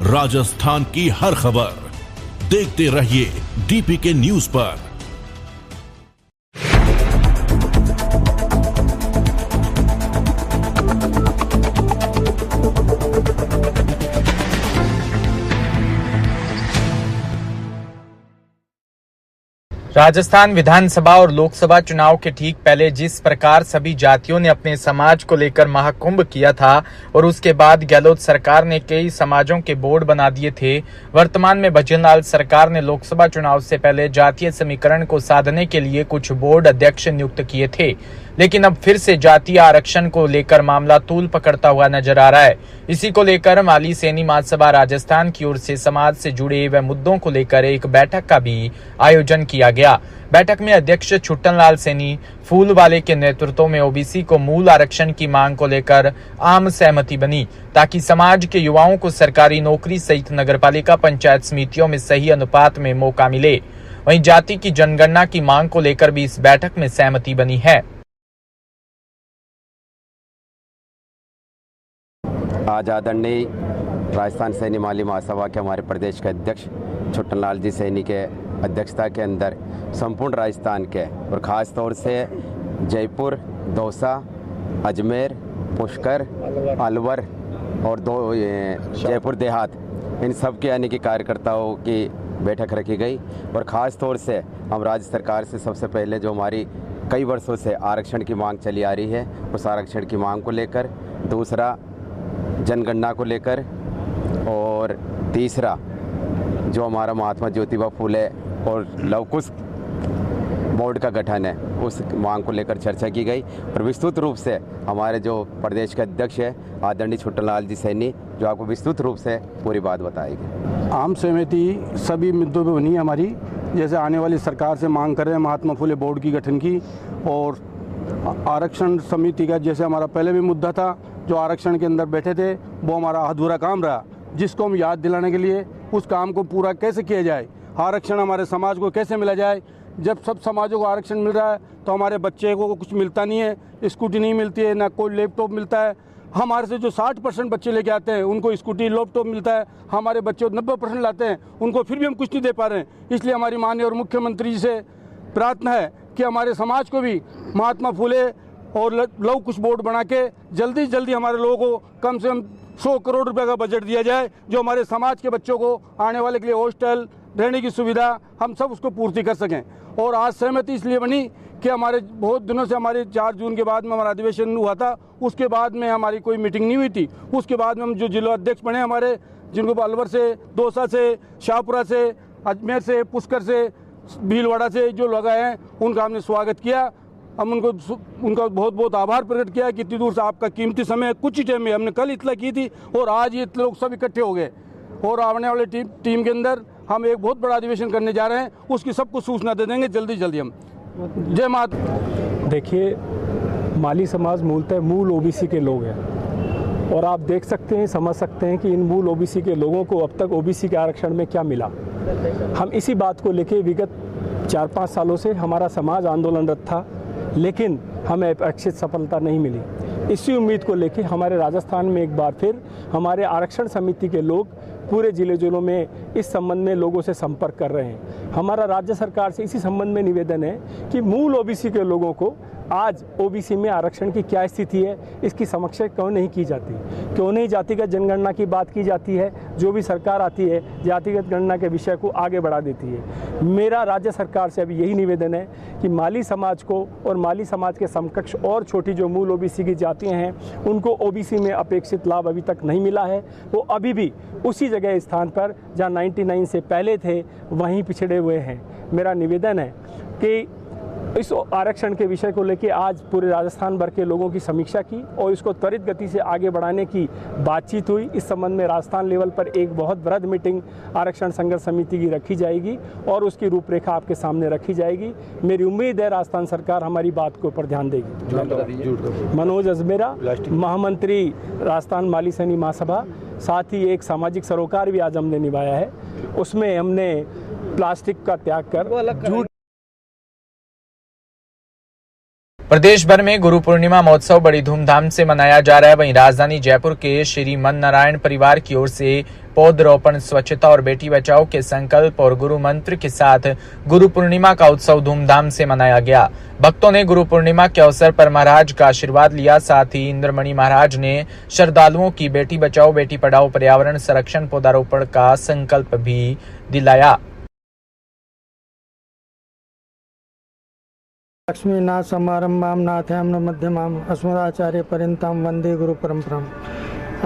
राजस्थान की हर खबर देखते रहिए डीपीके न्यूज पर। राजस्थान विधानसभा और लोकसभा चुनाव के ठीक पहले जिस प्रकार सभी जातियों ने अपने समाज को लेकर महाकुंभ किया था और उसके बाद गहलोत सरकार ने कई समाजों के बोर्ड बना दिए थे, वर्तमान में भजनलाल सरकार ने लोकसभा चुनाव से पहले जातीय समीकरण को साधने के लिए कुछ बोर्ड अध्यक्ष नियुक्त किए थे, लेकिन अब फिर से जातीय आरक्षण को लेकर मामला तूल पकड़ता हुआ नजर आ रहा है। इसी को लेकर माली सैनी महासभा राजस्थान की ओर से समाज से जुड़े व मुद्दों को लेकर एक बैठक का भी आयोजन किया गया। बैठक में अध्यक्ष छुट्टनलाल सैनी फूलवाले के नेतृत्व में ओबीसी को मूल आरक्षण की मांग को लेकर आम सहमति बनी, ताकि समाज के युवाओं को सरकारी नौकरी सहित नगरपालिका पंचायत समितियों में सही अनुपात में मौका मिले। वहीं जाति की जनगणना की मांग को लेकर भी इस बैठक में सहमति बनी है। आज आदरणीय राजस्थान सैनी माली महासभा के हमारे प्रदेश के अध्यक्ष छुट्टनलाल जी सैनी के अध्यक्षता के अंदर संपूर्ण राजस्थान के और ख़ास तौर से जयपुर, दौसा, अजमेर, पुष्कर, अलवर और जयपुर देहात, इन सब के यानी कि कार्यकर्ताओं की बैठक रखी गई। और ख़ास तौर से हम राज्य सरकार से सबसे पहले जो हमारी कई वर्षों से आरक्षण की मांग चली आ रही है, उस आरक्षण की मांग को लेकर, दूसरा जनगणना को लेकर, और तीसरा जो हमारा महात्मा ज्योतिबा फूले और लव कुश बोर्ड का गठन है, उस मांग को लेकर चर्चा की गई। और विस्तृत रूप से हमारे जो प्रदेश के अध्यक्ष है आदरणीय छुट्टनलाल जी सैनी जो आपको विस्तृत रूप से पूरी बात बताएगी। आम सहमति सभी मुद्दों पर बनी है हमारी, जैसे आने वाली सरकार से मांग कर रहे हैं महात्मा फूले बोर्ड की गठन की, और आरक्षण समिति का जैसे हमारा पहले भी मुद्दा था, जो आरक्षण के अंदर बैठे थे वो हमारा अधूरा काम रहा, जिसको हम याद दिलाने के लिए उस काम को पूरा कैसे किया जाए, आरक्षण हमारे समाज को कैसे मिला जाए। जब सब समाजों को आरक्षण मिल रहा है तो हमारे बच्चे को कुछ मिलता नहीं है, स्कूटी नहीं मिलती है, ना कोई लैपटॉप मिलता है। हमारे से जो 60% बच्चे लेके आते हैं उनको स्कूटी लैपटॉप मिलता है, हमारे बच्चे 90% लाते हैं उनको फिर भी हम कुछ नहीं दे पा रहे हैं। इसलिए हमारी माननीय और मुख्यमंत्री जी से प्रार्थना है कि हमारे समाज को भी महात्मा फूले और लव कुश बोर्ड बना के जल्दी जल्दी हमारे लोगों को कम से कम 100 करोड़ रुपए का बजट दिया जाए, जो हमारे समाज के बच्चों को आने वाले के लिए हॉस्टल, रहने की सुविधा, हम सब उसको पूर्ति कर सकें। और आज सहमति इसलिए बनी कि हमारे बहुत दिनों से हमारे 4 जून के बाद में हमारा अधिवेशन हुआ था, उसके बाद में हमारी कोई मीटिंग नहीं हुई थी। उसके बाद में हम जो जिला अध्यक्ष बने हमारे, जिनको अलवर से, दौसा से, शाहपुरा से, अजमेर से, पुष्कर से, भीलवाड़ा से जो लोग आए हैं उनका हमने स्वागत किया। हम उनका बहुत बहुत आभार प्रकट किया कि इतनी दूर से आपका कीमती समय कुछ ही टाइम में, हमने कल इतला की थी और आज ये लोग सब इकट्ठे हो गए। और आने वाले टीम के अंदर हम एक बहुत बड़ा अधिवेशन करने जा रहे हैं, उसकी सबको सूचना दे देंगे जल्दी जल्दी हम। जय माता। देखिए, माली समाज मूलतः मूल ओबीसी के लोग हैं और आप देख सकते हैं, समझ सकते हैं कि इन मूल ओबीसी के लोगों को अब तक ओबीसी के आरक्षण में क्या मिला। हम इसी बात को लेकर विगत 4-5 सालों से हमारा समाज आंदोलनरत था, लेकिन हमें अपेक्षित सफलता नहीं मिली। इसी उम्मीद को लेकर हमारे राजस्थान में एक बार फिर हमारे आरक्षण समिति के लोग पूरे जिलों में इस संबंध में लोगों से संपर्क कर रहे हैं। हमारा राज्य सरकार से इसी संबंध में निवेदन है कि मूल ओबीसी के लोगों को आज ओबीसी में आरक्षण की क्या स्थिति है, इसकी समीक्षा क्यों नहीं की जाती, क्यों नहीं जातिगत जनगणना की बात की जाती है। जो भी सरकार आती है जातिगत गणना के विषय को आगे बढ़ा देती है। मेरा राज्य सरकार से अभी यही निवेदन है कि माली समाज को और माली समाज के समकक्ष और छोटी जो मूल ओबीसी की जातियाँ हैं उनको ओबीसी में अपेक्षित लाभ अभी तक नहीं मिला है। वो अभी भी उसी जगह स्थान पर जहाँ 99 से पहले थे वहीं पिछड़े हुए हैं। मेरा निवेदन है कि इस आरक्षण के विषय को लेकर आज पूरे राजस्थान भर के लोगों की समीक्षा की और इसको त्वरित गति से आगे बढ़ाने की बातचीत हुई। इस संबंध में राजस्थान लेवल पर एक बहुत बृहद मीटिंग आरक्षण संघर्ष समिति की रखी जाएगी और उसकी रूपरेखा आपके सामने रखी जाएगी। मेरी उम्मीद है राजस्थान सरकार हमारी बात के ऊपर ध्यान देगी। मनोज अजमेरा, महामंत्री राजस्थान माली सैनी महासभा, साथ ही एक सामाजिक सरोकार भी आज हमने निभाया है। उसमें हमने प्लास्टिक का त्याग कर जूट प्रदेश भर में गुरु पूर्णिमा महोत्सव बड़ी धूमधाम से मनाया जा रहा है। वहीं राजधानी जयपुर के श्री मन नारायण परिवार की ओर से पौधरोपण, स्वच्छता और बेटी बचाओ के संकल्प और गुरु मंत्र के साथ गुरु पूर्णिमा का उत्सव धूमधाम से मनाया गया। भक्तों ने गुरु पूर्णिमा के अवसर पर महाराज का आशीर्वाद लिया। साथ ही इंद्रमणि महाराज ने श्रद्धालुओं की बेटी बचाओ बेटी पढ़ाओ पर्यावरण संरक्षण पौधारोपण का संकल्प भी दिलाया। लक्ष्मीनाथ समारंभाम नाथयाम मध्यमाम अस्मदाचार्य पर्यंताम वंदे गुरु परंपराम।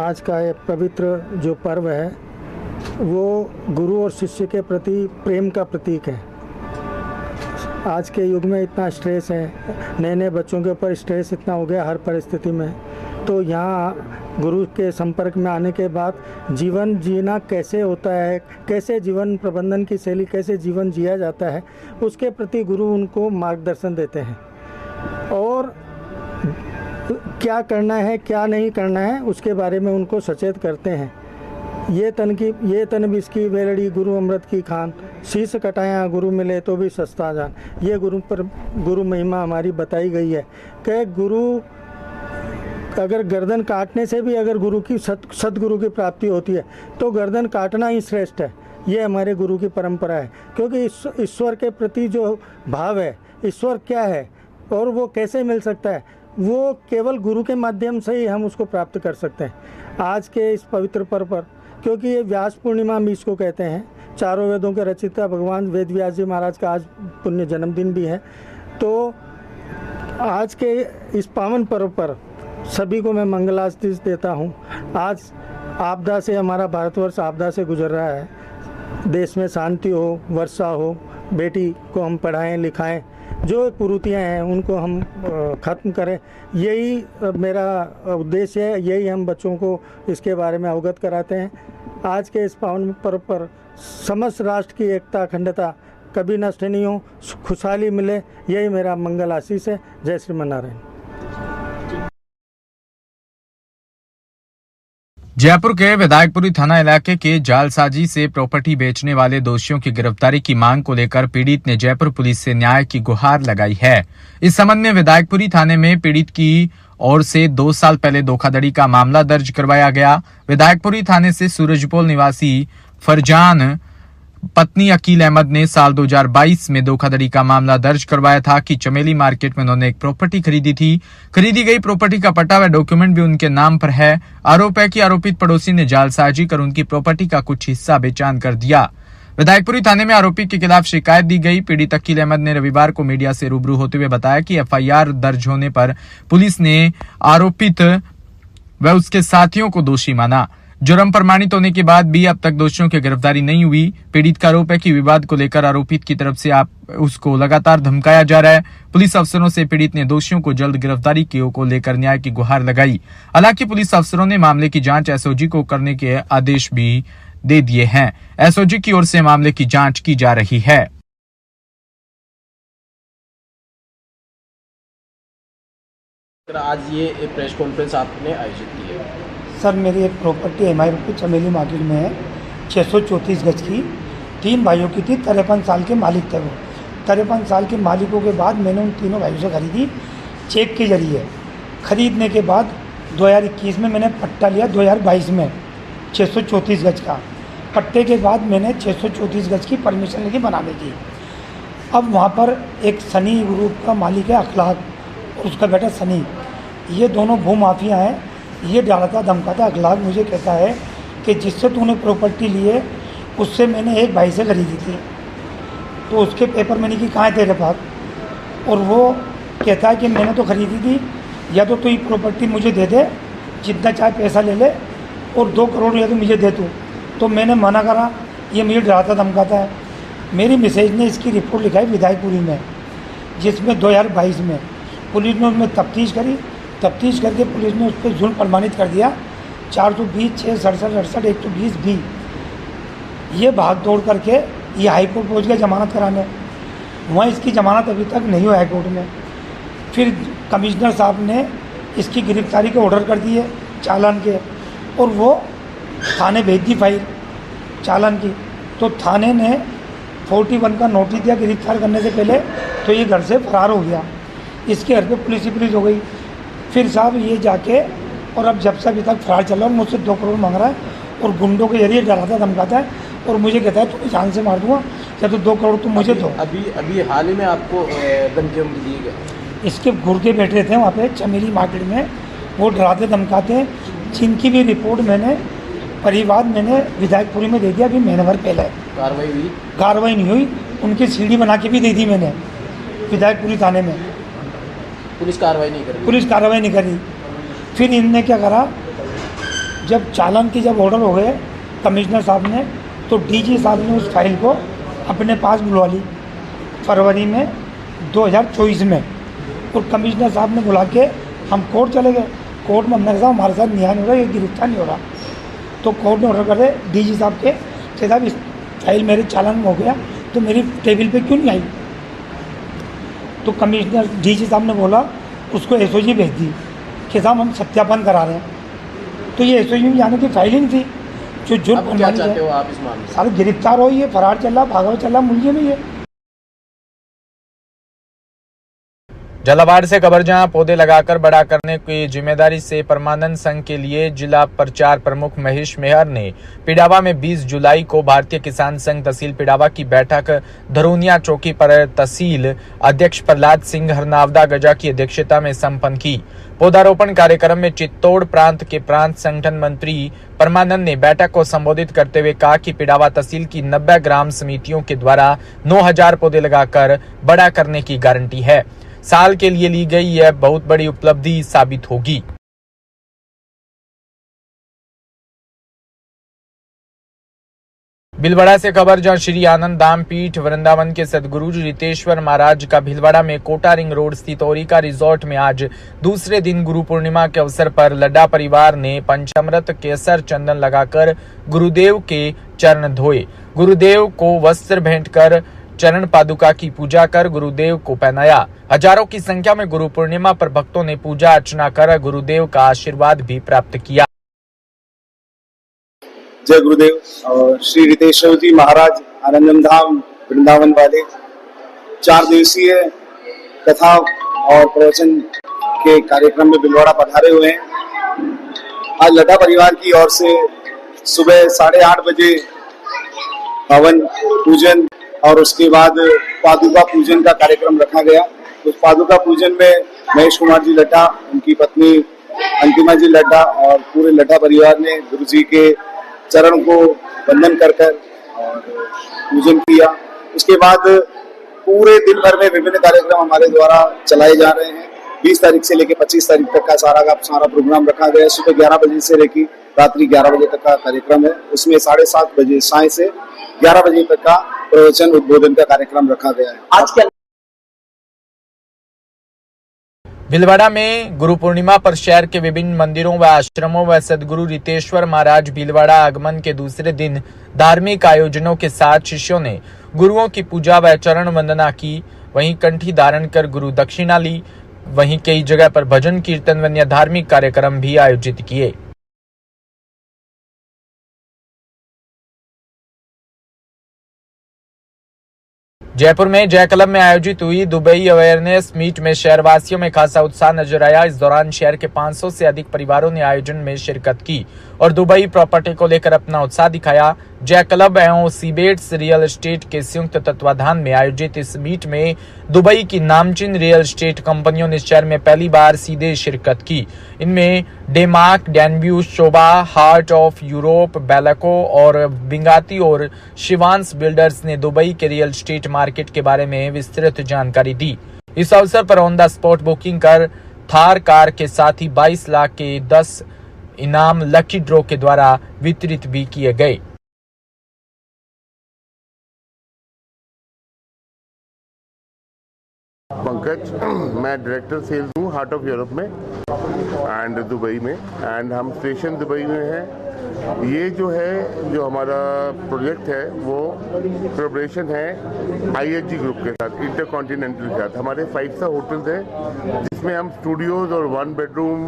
आज का ये पवित्र जो पर्व है वो गुरु और शिष्य के प्रति प्रेम का प्रतीक है। आज के युग में इतना स्ट्रेस है, नए नए बच्चों के ऊपर स्ट्रेस इतना हो गया हर परिस्थिति में, तो यहाँ गुरु के संपर्क में आने के बाद जीवन जीना कैसे होता है, कैसे जीवन प्रबंधन की शैली, कैसे जीवन जिया जाता है, उसके प्रति गुरु उनको मार्गदर्शन देते हैं और क्या करना है क्या नहीं करना है उसके बारे में उनको सचेत करते हैं। ये तन भी इसकी वेलड़ी गुरु अमृत की खान, शीश कटाया गुरु मिले तो भी सस्ता जान। ये गुरु महिमा हमारी बताई गई है कि गुरु अगर गर्दन काटने से भी अगर गुरु की सदगुरु की प्राप्ति होती है तो गर्दन काटना ही श्रेष्ठ है। ये हमारे गुरु की परंपरा है, क्योंकि ईश्वर के प्रति जो भाव है, ईश्वर क्या है और वो कैसे मिल सकता है, वो केवल गुरु के माध्यम से ही हम उसको प्राप्त कर सकते हैं। आज के इस पवित्र पर्व पर, क्योंकि ये व्यास पूर्णिमा हम इसको कहते हैं, चारों वेदों के रचयिता भगवान वेद व्यास जी महाराज का आज पुण्य जन्मदिन भी है, तो आज के इस पावन पर्व पर सभी को मैं मंगलाशीष देता हूँ। आज आपदा से हमारा भारतवर्ष आपदा से गुजर रहा है, देश में शांति हो, वर्षा हो, बेटी को हम पढ़ाएं लिखाएं, जो कुरीतियाँ हैं उनको हम ख़त्म करें, यही मेरा उद्देश्य है, यही हम बच्चों को इसके बारे में अवगत कराते हैं। आज के इस पावन पर्व पर समस्त राष्ट्र की एकता अखंडता कभी नष्ट नहीं हो, खुशहाली मिले, यही मेरा मंगल आशीष है। जय श्रीमन नारायण। जयपुर के विधायकपुरी थाना इलाके के जालसाजी से प्रॉपर्टी बेचने वाले दोषियों की गिरफ्तारी की मांग को लेकर पीड़ित ने जयपुर पुलिस से न्याय की गुहार लगाई है। इस संबंध में विधायकपुरी थाने में पीड़ित की ओर से 2 साल पहले धोखाधड़ी का मामला दर्ज करवाया गया। विधायकपुरी थाने से सूरजपोल निवासी फरजान पत्नी अकील अहमद ने साल 2022 में धोखाधड़ी का मामला दर्ज करवाया था कि चमेली मार्केट में उन्होंने एक प्रॉपर्टी खरीदी थी। खरीदी गई प्रॉपर्टी का पट्टा व डॉक्यूमेंट भी उनके नाम पर है। आरोप है कि आरोपित पड़ोसी ने जालसाजी कर उनकी प्रॉपर्टी का कुछ हिस्सा बेचान कर दिया। विधायकपुरी थाने में आरोपी के खिलाफ शिकायत दी गई। पीड़ित अकील अहमद ने रविवार को मीडिया से रूबरू होते हुए बताया कि एफआईआर दर्ज होने पर पुलिस ने आरोपित व उसके साथियों को दोषी माना। जुर्म प्रमाणित होने के बाद भी अब तक दोषियों की गिरफ्तारी नहीं हुई। पीड़ित का आरोप है कि विवाद को लेकर आरोपित की तरफ से उसको लगातार धमकाया जा रहा है। पुलिस अफसरों से पीड़ित ने दोषियों को जल्द गिरफ्तारी को लेकर न्याय की गुहार लगाई। हालांकि पुलिस अफसरों ने मामले की जांच एसओजी को करने के आदेश भी दे दिए हैं। एसओजी की ओर से मामले की जांच की जा रही है। आज ये एक प्रेस कॉन्फ्रेंस आपने आयोजित की है। सर, मेरी एक प्रॉपर्टी एमआई चमेली मार्केट में है, 634 गज की, 3 भाइयों की थी। 53 साल के मालिक थे वो। 53 साल के मालिकों के बाद मैंने उन तीनों भाइयों से खरीदी चेक के जरिए। खरीदने के बाद 2021 में मैंने पट्टा लिया, 2022 में 634 गज का। पट्टे के बाद मैंने 634 गज की परमिशन लेके बनाने की। अब वहाँ पर एक सनी ग्रुप का मालिक है अखलाक, उसका बेटा सनी, ये दोनों भूमाफिया हैं। ये डालता धमकाता अखलाक मुझे कहता है कि जिससे तूने प्रॉपर्टी लिए उससे मैंने एक भाई से खरीदी थी, तो उसके पेपर मैंने कि कहाँ है तेरे पास, और वो कहता है कि मैंने तो खरीदी थी, या तो ये प्रॉपर्टी मुझे दे दे, जितना चाहे पैसा ले ले, और 2 करोड़ या तो मुझे दे तू। तो मैंने मना करा, ये मुझे डराता धमकाता है। मेरी मिसेज ने इसकी रिपोर्ट लिखाई विधायकपुरी में, जिसमें 2022 में पुलिस ने उसमें तफ्तीश करी। तफ्तीश करके पुलिस ने उस पर जुर्म प्रमाणित कर दिया। 420, 6, 67, 68, 120 भी। ये भाग दौड़ करके ये हाईकोर्ट पहुँच गया जमानत कराने। वहाँ इसकी जमानत अभी तक नहीं हुआ हाईकोर्ट में। फिर कमिश्नर साहब ने इसकी गिरफ्तारी के ऑर्डर कर दिए चालान के, और वो थाने भेज दी फाइल चालान की। तो थाने ने 41 का नोटिस दिया गिरफ्तार करने से पहले, तो ये घर से फरार हो गया। इसके घर पे पुलिस हो गई। फिर साहब ये जाके और अब जब से अभी तक फरार चल रहा है, मुझसे 2 करोड़ मांग रहा है और गुंडों के जरिए डराता धमकाता है और मुझे कहता है तुम्हें जान से मार दूंगा या तो 2 करोड़ तुम मुझे दो। अभी हाल ही में आपको धमकी दी गई? इसके गुर्दे बैठ रहे थे वहाँ पे चमेली मार्केट में, वो डराते धमकाते हैं, जिनकी भी रिपोर्ट मैंने परिवार मैंने विधायकपुरी में दे दिया अभी महीने भर पहले। कार्रवाई हुई? कार्रवाई नहीं हुई, उनकी सीढ़ी बना के भी दे दी मैंने विधायकपुरी थाने में। पुलिस कार्रवाई नहीं कर रही? पुलिस कार्रवाई नहीं करी। फिर इनने क्या करा, जब चालान की जब ऑर्डर हो गए कमिश्नर साहब ने, तो डीजी साहब ने उस फाइल को अपने पास बुलवा ली फरवरी में 2024 में, और कमिश्नर साहब ने बुला के हम कोर्ट चले गए। कोर्ट में हमने कहा हमारे साथ न्याय नहीं हो रहा, ये गिरफ्तार नहीं हो रहा। तो कोर्ट ने ऑर्डर करे डीजी साहब के कि साहब इस फाइल मेरे चालान में हो गया तो मेरी टेबल पे क्यों नहीं आई। तो कमिश्नर डीजी साहब ने बोला उसको एसओजी भेज दी कि साहब हम सत्यापन करा रहे हैं। तो ये एसओजी में जाने की फाइल ही नहीं थी। जो अब क्या चाहते हो आप इस मामले में? सारे गिरफ्तार हो, ये फरार चल रहा, भागा चल रहा, मुलजिम है ये। झालावाड़ से खबर, जहां पौधे लगाकर बड़ा करने की जिम्मेदारी से परमानंद संघ के लिए जिला प्रचार प्रमुख महेश मेहर ने पिडावा में 20 जुलाई को भारतीय किसान संघ तहसील पिडावा की बैठक धरोनिया चौकी पर तहसील अध्यक्ष प्रहलाद सिंह हरनावदा गजा की अध्यक्षता में संपन्न की। पौधारोपण कार्यक्रम में चित्तौड़ प्रांत के प्रांत संगठन मंत्री परमानंद ने बैठक को संबोधित करते हुए कहा कि पिडावा तहसील की 90 ग्राम समितियों के द्वारा 9000 पौधे लगाकर बड़ा करने की गारंटी है। साल के लिए ली गई यह बहुत बड़ी उपलब्धि साबित होगी। भीलवाड़ा से खबर, जहां श्री आनंद धाम पीठ वृंदावन के सदगुरु रितेश्वर महाराज का भीलवाड़ा में कोटा रिंग रोड स्थित ओरिका रिजॉर्ट में आज दूसरे दिन गुरु पूर्णिमा के अवसर पर लड्डा परिवार ने पंचामृत केसर चंदन लगाकर गुरुदेव के चरण धोए। गुरुदेव को वस्त्र भेंट कर चरण पादुका की पूजा कर गुरुदेव को पहनाया। हजारों की संख्या में गुरु पूर्णिमा पर भक्तों ने पूजा अर्चना कर गुरुदेव का आशीर्वाद भी प्राप्त किया। जय गुरुदेव। श्री रितेश्वर जी महाराज आनंदम धाम वृंदावन वाले 4 दिवसीय कथा और प्रवचन के कार्यक्रम में भीलवाड़ा पधारे हुए हैं। आज लड्डा परिवार की ओर से सुबह 8:30 बजे हवन पूजन और उसके बाद पादुका पूजन का कार्यक्रम रखा गया। उस पादुका पूजन में महेश कुमार जी लड्डा, उनकी पत्नी अंतिमा जी लड्डा और पूरे लड्डा परिवार ने गुरु जी के चरण को वंदन कर और पूजन किया। उसके बाद पूरे दिन भर में विभिन्न कार्यक्रम हमारे द्वारा चलाए जा रहे हैं। 20 तारीख से लेकर 25 तारीख तक का सारा प्रोग्राम रखा गया है। सुबह 11 बजे से लेकर रात्रि 11 बजे तक का कार्यक्रम है। उसमें 7:30 बजे साय से 11 बजे तक का प्रवचन उद्बोधन का कार्यक्रम रखा गया है। आज के भीलवाड़ा में गुरु पूर्णिमा पर शहर के विभिन्न मंदिरों व आश्रमों व सदगुरु रितेश्वर महाराज भीलवाड़ा आगमन के दूसरे दिन धार्मिक आयोजनों के साथ शिष्यों ने गुरुओं की पूजा व चरण वंदना की। वहीं कंठी धारण कर गुरु दक्षिणा ली। वहीं कई जगह पर भजन कीर्तन व अन्य धार्मिक कार्यक्रम भी आयोजित किए। जयपुर में जय क्लब में आयोजित हुई दुबई अवेयरनेस मीट में शहरवासियों में खासा उत्साह नजर आया। इस दौरान शहर के 500 से अधिक परिवारों ने आयोजन में शिरकत की और दुबई प्रॉपर्टी को लेकर अपना उत्साह दिखाया। जय क्लब एवं सीबेट्स रियल एस्टेट के संयुक्त तत्वाधान में आयोजित इस मीट में दुबई की नामचीन रियल एस्टेट कंपनियों ने शहर में पहली बार सीधे शिरकत की। इनमें डेमार्क, Danube, Sobha, heart of Europe, बेलाको और बिंगाती और शिवांश बिल्डर्स ने दुबई के रियल एस्टेट मार्केट के बारे में विस्तृत जानकारी दी। इस अवसर पर ऑन द स्पॉट बुकिंग कर थार कार के साथ ही 22 लाख के 10 इनाम लकी ड्रॉ के द्वारा वितरित भी किए गए। पंकज, मैं डायरेक्टर सेल्स हूँ हार्ट ऑफ यूरोप में एंड दुबई में, एंड हम स्टेशन दुबई में हैं। ये जो हमारा प्रोजेक्ट है वो कोलैबोरेशन है IHG ग्रुप के साथ, इंटरकॉन्टिनेंटल के साथ। हमारे 5 स्टार होटल्स हैं इसमें हम स्टूडियोज और 1 बेडरूम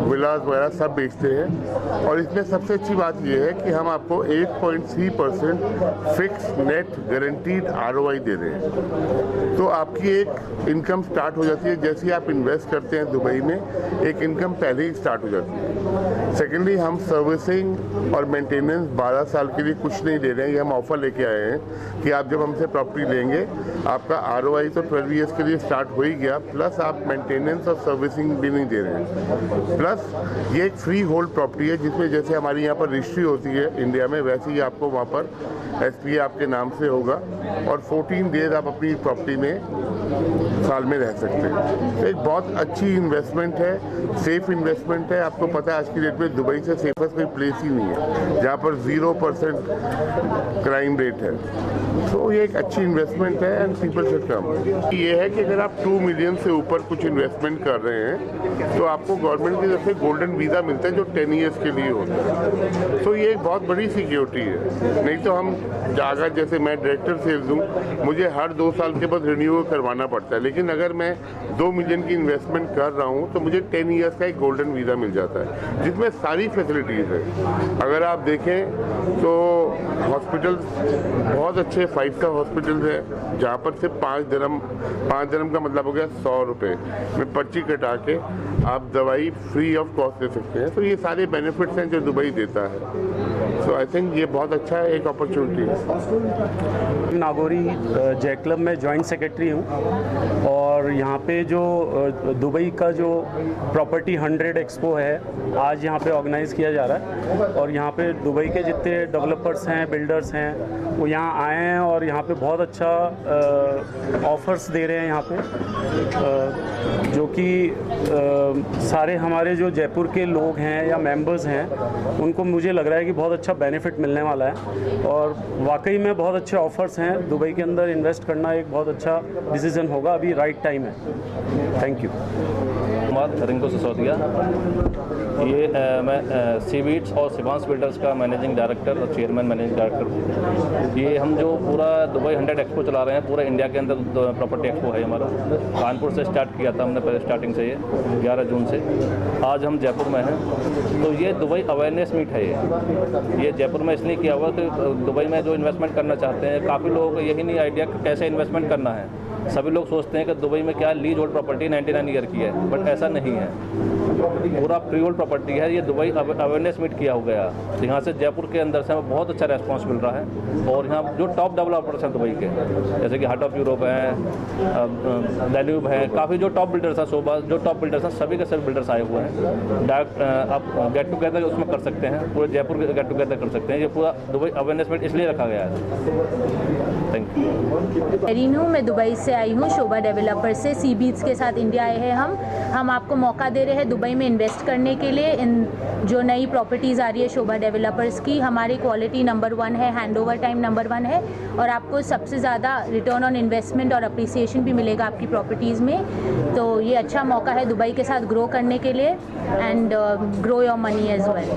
विलास वगैरह सब बेचते हैं। और इसमें सबसे अच्छी बात यह है कि हम आपको 8.3% फिक्स नेट गारंटीड ROI दे रहे हैं। तो आपकी एक इनकम स्टार्ट हो जाती है, जैसे ही आप इन्वेस्ट करते हैं दुबई में, एक इनकम पहले ही स्टार्ट हो जाती है। सेकेंडली, हम सर्विसिंग और मेंटेनेंस 12 साल के लिए कुछ नहीं दे रहे हैं। ये हम ऑफर लेके आए हैं कि आप जब हमसे प्रॉपर्टी लेंगे, आपका ROI तो 12 ईयर्स के लिए स्टार्ट हो ही गया, प्लस आप मेंटेनेंस और सर्विसिंग भी नहीं दे रहे हैं। प्लस ये एक फ्री होल्ड प्रॉपर्टी है, जिसमें जैसे हमारी यहाँ पर रजिस्ट्री होती है इंडिया में, वैसे ही आपको वहाँ पर SPA आपके नाम से होगा और 14 डेज आप अपनी प्रॉपर्टी में साल में रह सकते हैं। तो एक बहुत अच्छी इन्वेस्टमेंट है, सेफ इन्वेस्टमेंट है। आपको पता है आज की डेट में दुबई से सेफेस्ट कोई प्लेस ही नहीं है जहाँ पर 0% क्राइम रेट है। तो ये एक अच्छी इन्वेस्टमेंट है एंड पीपल शुड कम। ये है कि अगर आप 2 मिलियन से ऊपर कुछ इन्वेस्टमेंट कर रहे हैं तो आपको गवर्नमेंट की तरफ से गोल्डन वीज़ा मिलता है जो 10 ईयर्स के लिए होता है। तो ये एक बहुत बड़ी सिक्योरिटी है। नहीं तो हम अगर जैसे मैं डायरेक्टर सेल्स हूँ, मुझे हर 2 साल के बाद रिन्यू करवाना पड़ता है, लेकिन अगर मैं 2 मिलियन की इन्वेस्टमेंट कर रहा हूँ तो मुझे 10 ईयर्स का एक गोल्डन वीज़ा मिल जाता है, जिसमें सारी फैसिलिटीज़ है। अगर आप देखें तो हॉस्पिटल बहुत अच्छे 5 स्टार हॉस्पिटल्स है, जहाँ पर सिर्फ 5 दिरहम का मतलब हो गया 100 रुपये में पर्ची कटा के आप दवाई फ्री ऑफ कॉस्ट ले सकते हैं। तो ये सारे बेनिफिट्स हैं जो दुबई देता है। सो आई थिंक ये बहुत अच्छा है, एक अपॉर्चुनिटी है। नागौरी जय क्लब में जॉइंट सेक्रेटरी हूँ और यहाँ पे जो दुबई का जो प्रॉपर्टी 100 एक्सपो है, आज यहाँ पे ऑर्गेनाइज़ किया जा रहा है। और यहाँ पे दुबई के जितने डेवलपर्स हैं, बिल्डर्स हैं, वो यहाँ आए हैं और यहाँ पे बहुत अच्छा ऑफर्स दे रहे हैं यहाँ पे, जो कि सारे हमारे जो जयपुर के लोग हैं या मेंबर्स हैं, उनको मुझे लग रहा है कि बहुत अच्छा बेनिफिट मिलने वाला है। और वाकई में बहुत अच्छे ऑफर्स हैं। दुबई के अंदर इन्वेस्ट करना एक बहुत अच्छा डिसीजन होगा, अभी राइट टाइम है। Thank you. रिंकू सिसोदिया, ये मैं सीबीट्स और सिवांस बिल्डर्स का मैनेजिंग डायरेक्टर और चेयरमैन मैनेजिंग डायरेक्टर हूँ। ये हम जो पूरा दुबई 100 एक्सपो चला रहे हैं, पूरा इंडिया के अंदर प्रॉपर्टी एक्सपो है हमारा। कानपुर से स्टार्ट किया था हमने पहले स्टार्टिंग से, ये 11 जून से। आज हम जयपुर में हैं। तो ये दुबई अवेयरनेस मीट है। ये जयपुर में इसलिए किया हुआ तो दुबई में जो इन्वेस्टमेंट करना चाहते हैं, काफ़ी लोगों को यही नहीं आइडिया कैसे इन्वेस्टमेंट करना है। सभी लोग सोचते हैं कि दुबई में क्या लीज होल्ड प्रॉपर्टी 99 ईयर की है, बट ऐसा नहीं है। पूरा प्री होल्ड प्रॉपर्टी है। ये दुबई अवेयरनेस मीट किया हो गया, तो यहाँ से जयपुर के अंदर से हमें बहुत अच्छा रेस्पॉन्स मिल रहा है। और यहाँ जो टॉप डेवलपर्स हैं दुबई के, जैसे कि हार्ट ऑफ यूरोप हैं, डैन्यूब है, काफ़ी जो टॉप बिल्डर्स हैं, शोभा, जो टॉप बिल्डर्स हैं, सभी के सभी बिल्डर्स आए हुए हैं। डायरेक्ट आप गेट टुगेदर उसमें कर सकते हैं, पूरे जयपुर गेट टुगेदर कर सकते हैं। ये पूरा दुबई अवेयरनेस मीट इसलिए रखा गया है। Thank you. मैं दुबई से आई हूँ, शोभा डेवलपर से। सीबीट्स के साथ इंडिया आए हैं हम आपको मौका दे रहे हैं दुबई में इन्वेस्ट करने के लिए। इन जो नई प्रॉपर्टीज़ आ रही है शोभा डेवलपर्स की, हमारी क्वालिटी नंबर 1 है, हैंडओवर टाइम नंबर 1 है, और आपको सबसे ज़्यादा रिटर्न ऑन इन्वेस्टमेंट और अप्रिसिएशन भी मिलेगा आपकी प्रॉपर्टीज़ में। तो ये अच्छा मौका है दुबई के साथ ग्रो करने के लिए and grow your money as well.